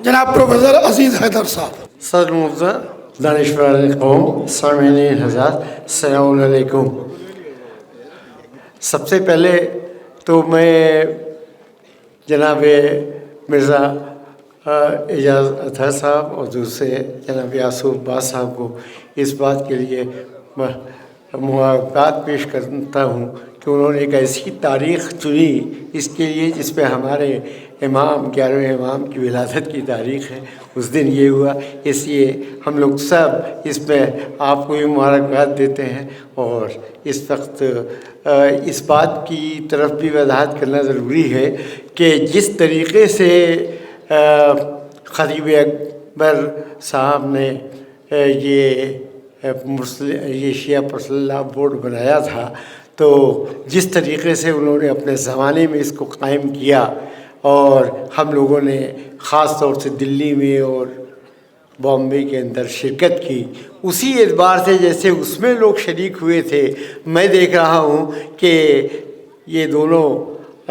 जनाब प्रोफेसर अजीज़ हैदर साहब। सदर मुफ्ता दानिशवर कौम सामीन हज़रात अस्सलामु अलैकुम। सबसे पहले तो मैं जनाब मिर्ज़ा एजाज अतहर साहब और दूसरे जनाब यासूफ बास साहब को इस बात के लिए मुबारकबाद पेश करता हूँ कि उन्होंने एक ऐसी तारीख़ चुनी इसके लिए जिस पे हमारे इमाम 11वें इमाम की विलादत की तारीख़ है। उस दिन ये हुआ, इसलिए हम लोग सब इसमें आपको भी मुबारकबाद देते हैं। और इस वक्त इस बात की तरफ भी वजाहत करना ज़रूरी है कि जिस तरीक़े से खतीब अकबर साहब ने ये शिया पर्सनल बोर्ड बनाया था, तो जिस तरीक़े से उन्होंने अपने ज़माने में इसको कायम किया और हम लोगों ने ख़ास तौर से दिल्ली में और बॉम्बे के अंदर शिरकत की, उसी एतबार से जैसे उसमें लोग शरीक हुए थे, मैं देख रहा हूँ कि ये दोनों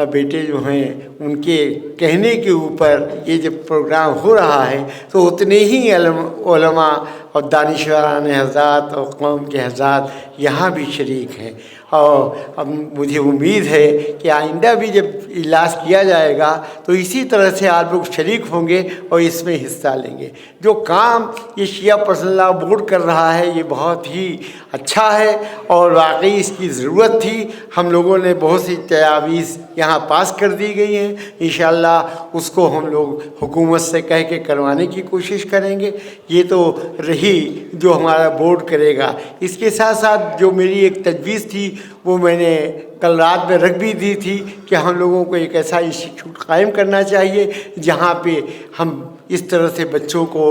बेटे जो हैं उनके कहने के ऊपर ये जब प्रोग्राम हो रहा है तो उतने ही उलमा और दानिशवरान हज़रात और कौम के हज़रात यहाँ भी शरीक हैं। और अब मुझे उम्मीद है कि आइंदा भी जब इजलास किया जाएगा तो इसी तरह से आप लोग शरीक होंगे और इसमें हिस्सा लेंगे। जो काम ये शिया पर्सनल बोर्ड कर रहा है ये बहुत ही अच्छा है और वाकई इसकी ज़रूरत थी। हम लोगों ने बहुत सी तजावीज़ यहाँ पास कर दी गई हैं, इंशाअल्लाह उसको हम लोग हुकूमत से कह के करवाने की कोशिश करेंगे। ये तो रही जो हमारा बोर्ड करेगा। इसके साथ साथ जो मेरी एक तजवीज़ थी वो मैंने कल रात में रख भी दी थी कि हम लोगों को एक ऐसा इंस्टीट्यूट कायम करना चाहिए जहाँ पे हम इस तरह से बच्चों को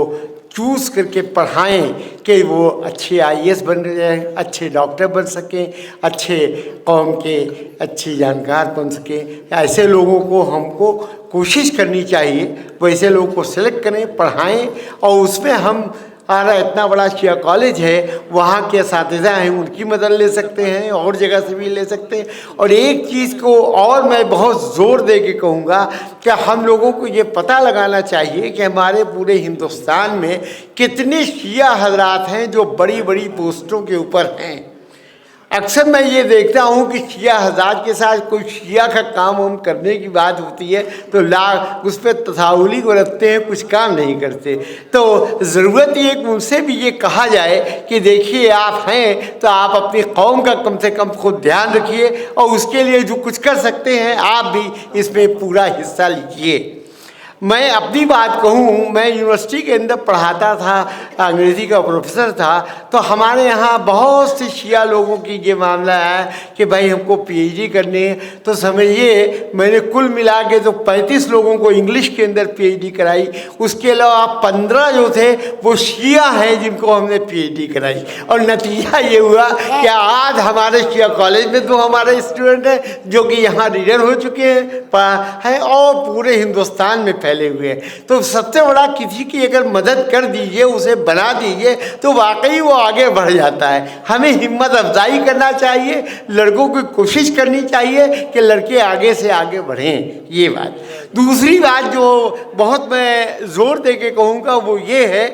चूज़ करके पढ़ाएं कि वो अच्छे IAS बन जाएं, अच्छे डॉक्टर बन सकें, अच्छे कौम के अच्छे जानकार बन सकें। ऐसे लोगों को हमको कोशिश करनी चाहिए, वैसे लोगों को सेलेक्ट करें, पढ़ाएं और उसमें हम हमारा इतना बड़ा शिया कॉलेज है, वहाँ के असातिज़ा हैं उनकी मदद ले सकते हैं और जगह से भी ले सकते हैं। और एक चीज़ को और मैं बहुत ज़ोर दे के कहूँगा कि हम लोगों को ये पता लगाना चाहिए कि हमारे पूरे हिंदुस्तान में कितने शिया हज़रात हैं जो बड़ी बड़ी पोस्टों के ऊपर हैं। अक्सर मैं ये देखता हूँ कि शिया हज़रात के साथ कोई शिया का काम हम करने की बात होती है तो उस पर तसाहुली को रखते हैं, कुछ काम नहीं करते। तो ज़रूरत ये कि उनसे भी ये कहा जाए कि देखिए आप हैं तो आप अपनी कौम का कम से कम खुद ध्यान रखिए और उसके लिए जो कुछ कर सकते हैं आप भी इसमें पूरा हिस्सा लीजिए। मैं अपनी बात कहूँ, मैं यूनिवर्सिटी के अंदर पढ़ाता था, अंग्रेज़ी का प्रोफेसर था, तो हमारे यहाँ बहुत से शिया लोगों की ये मामला है कि भाई हमको PhD करनी है। तो समझिए मैंने कुल मिला के तो 35 लोगों को इंग्लिश के अंदर PhD कराई, उसके अलावा 15 जो थे वो शिया हैं जिनको हमने PhD कराई। और नतीजा ये हुआ कि आज हमारे शिया कॉलेज में तो हमारे स्टूडेंट हैं जो कि यहाँ रीडर हो चुके हैं और पूरे हिंदुस्तान में फैले हुए हैं। तो सबसे बड़ा किसी की अगर मदद कर दीजिए, उसे बना दीजिए तो वाकई वो आगे बढ़ जाता है। हमें हिम्मत अफजाई करना चाहिए, लड़कों की कोशिश करनी चाहिए कि लड़के आगे से आगे बढ़ें। ये बात। दूसरी बात जो बहुत मैं ज़ोर दे के कहूँगा वो ये है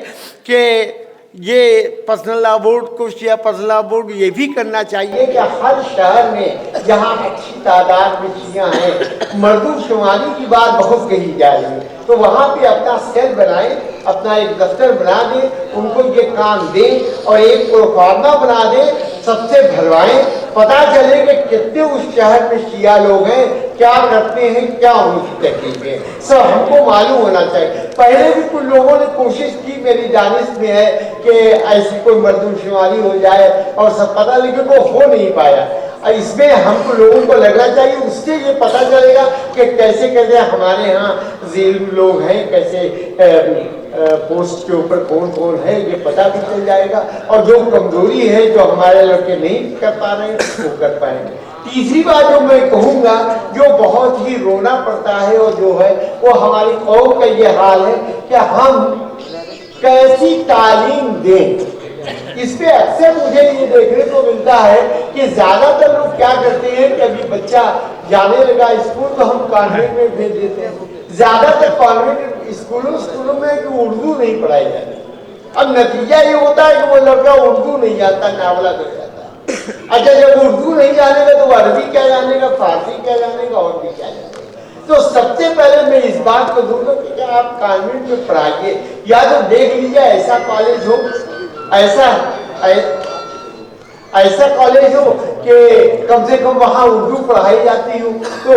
कि ये पर्सनल लॉ बोर्ड को, शिया पर्सनल लॉ बोर्ड ये भी करना चाहिए कि हर शहर में जहाँ अच्छी तादाद में शिया हैं, मर्दूशुमारी की बात बहुत कही जा रही है, तो वहाँ पे अपना सेल बनाएं, अपना एक दफ्तर बना दें, उनको ये काम दें और एक प्रोफार्मा बना दें, सबसे भरवाएं, पता चले कि कितने उस शहर में शिया लोग हैं, क्या करते हैं, क्या उनकी तकलीफ है, सब हमको मालूम होना चाहिए। पहले भी कुछ लोगों ने कोशिश की, मेरी जानिश में है कि ऐसी कोई मर्दूशुमारी हो जाए और सब पता, लेकिन वो हो नहीं पाया। इसमें हमको लोगों को लगना चाहिए, उससे ये पता चलेगा कि कैसे कैसे हमारे यहाँ ज़ेल लोग हैं, कैसे पोस्ट के ऊपर कौन कौन है ये पता भी चल जाएगा और जो कमजोरी है जो हमारे लड़के नहीं कर पा रहे हैं वो कर पाएंगे। तीसरी बात जो मैं कहूँगा जो बहुत ही रोना पड़ता है और जो है वो हमारी कौम का ये हाल है कि हम कैसी तालीम दें। इस पे अक्सर मुझे ये देखने को मिलता है कि ज्यादातर लोग क्या करते हैं कि अभी बच्चा जाने लगा स्कूल तो हम कॉन्वेंट में भेज देते हैं। ज्यादातर कॉन्वेंट स्कूलों में कि उर्दू नहीं पढ़ाई जाती। अब नतीजा ये होता है कि वो लड़का उर्दू नहीं जानता, नावला कर जाता है। अच्छा, जब उर्दू नहीं जानेगा तो वो अरबी क्या जानेगा, फारसी क्या जानेगा, और भी क्या जानेगा। तो सबसे पहले मैं इस बात को दूंगा कि क्या आप कॉन्वेंट में पढ़ाइए, या तो देख लीजिए ऐसा कॉलेज हो, ऐसा कॉलेज हो कि कम से कम वहाँ उर्दू पढ़ाई जाती हो, तो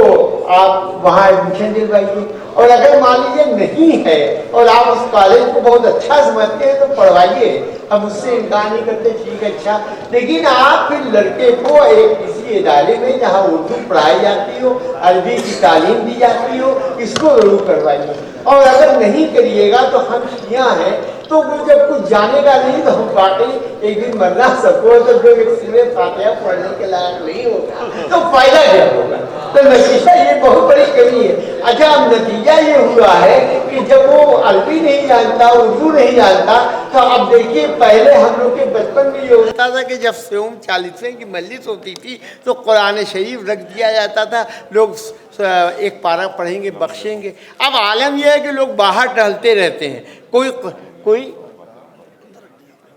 आप वहाँ एडमिशन दिलवाइए। और अगर मान लीजिए नहीं है और आप उस कॉलेज को बहुत अच्छा समझते हैं तो पढ़वाइए, हम उससे इनकार नहीं करते, ठीक है अच्छा। लेकिन आप फिर लड़के को एक किसी इदारे में जहाँ उर्दू पढ़ाई जाती हो, अरबी की तालीम दी जाती हो, इसको जरूर करवाइए। और अगर नहीं करिएगा तो हम शिया हैं, तो वो जब कुछ जानेगा नहीं तो हम वाकई एक दिन मरना सबको, तो जो एक सूरह फातिहा पढ़ने के लायक नहीं होगा तो फायदा क्या होगा। तो नतीजा ये बहुत बड़ी कमी है। अच्छा, अब नतीजा ये हुआ है कि जब वो अरबी नहीं जानता, उर्दू नहीं जानता, तो अब देखिए पहले हम लोग के बचपन में ये होता था कि जब सेवम 40वें की मजलिस होती थी तो कुरान शरीफ रख दिया जाता था, लोग एक पारा पढ़ेंगे, बख्शेंगे। अब आलम यह है कि लोग बाहर टहलते रहते हैं,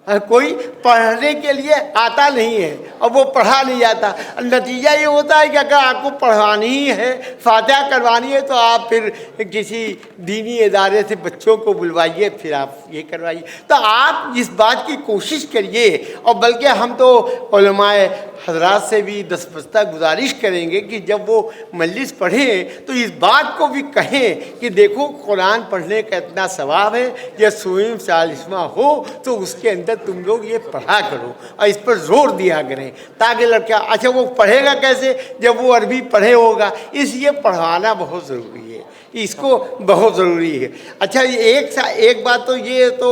कोई पढ़ने के लिए आता नहीं है और वो पढ़ा नहीं जाता। नतीजा ये होता है कि अगर आपको पढ़वानी ही है, फातिहा करवानी है, तो आप फिर किसी दीनी इदारे से बच्चों को बुलवाइए, फिर आप ये करवाइए। तो आप इस बात की कोशिश करिए, और बल्कि हम तो उलमाए हजरात से भी दस्तबस्ता गुजारिश करेंगे कि जब वो मजलिस पढ़ें तो इस बात को भी कहें कि देखो कुरान पढ़ने का इतना सवाब है, या सोम 40वां हो तो उसके अंदर तुम लोग ये पढ़ा करो, और इस पर जोर दिया करें ताकि लड़का, अच्छा वो पढ़ेगा कैसे जब वो अरबी पढ़े होगा, इसलिए पढ़वाना बहुत ज़रूरी है, इसको बहुत ज़रूरी है। अच्छा, एक बात तो ये तो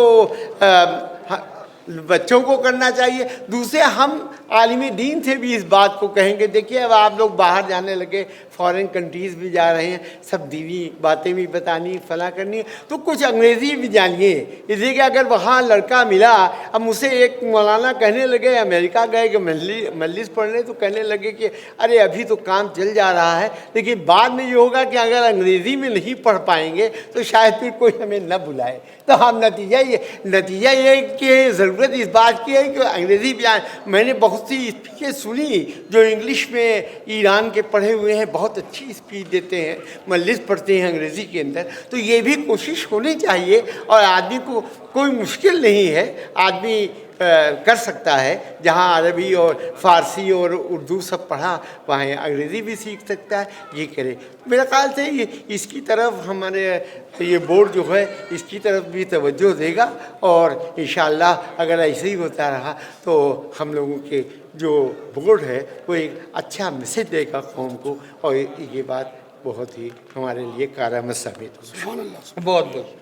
बच्चों को करना चाहिए। दूसरे हम आलिम दीन से भी इस बात को कहेंगे। देखिए, अब आप लोग बाहर जाने लगे, फॉरेन कंट्रीज़ भी जा रहे हैं, सब दीनी बातें भी बतानी, फला करनी, तो कुछ अंग्रेज़ी भी जानिए। इसलिए कि अगर वहाँ लड़का मिला, अब मुझसे एक मौलाना कहने लगे, अमेरिका गए कि मजलिस पढ़ने, तो कहने लगे कि अरे अभी तो काम चल जा रहा है, लेकिन बाद में ये होगा कि अगर अंग्रेज़ी में नहीं पढ़ पाएंगे तो शायद फिर कोई हमें न बुलाए। तो हम नतीजा ये कि ज़रूरत इस बात की है कि अंग्रेज़ी भी आए। मैंने बहुत सी स्पीचें सुनी जो इंग्लिश में ईरान के पढ़े हुए हैं, बहुत अच्छी स्पीच देते हैं, मजलिस पढ़ते हैं अंग्रेज़ी के अंदर। तो ये भी कोशिश होनी चाहिए, और आदमी को कोई मुश्किल नहीं है, आदमी कर सकता है। जहाँ अरबी और फ़ारसी और उर्दू सब पढ़ा, वहाँ अंग्रेज़ी भी सीख सकता है, ये करे। मेरे ख़्याल से ये इसकी तरफ हमारे ये बोर्ड जो है इसकी तरफ भी तवज्जो देगा, और इंशाअल्लाह अगर ऐसे ही होता रहा तो हम लोगों के जो बोर्ड है वो एक अच्छा मैसेज देगा कौम को, और ये बात बहुत ही हमारे लिए कारआमद साबित हो। बहुत बहुत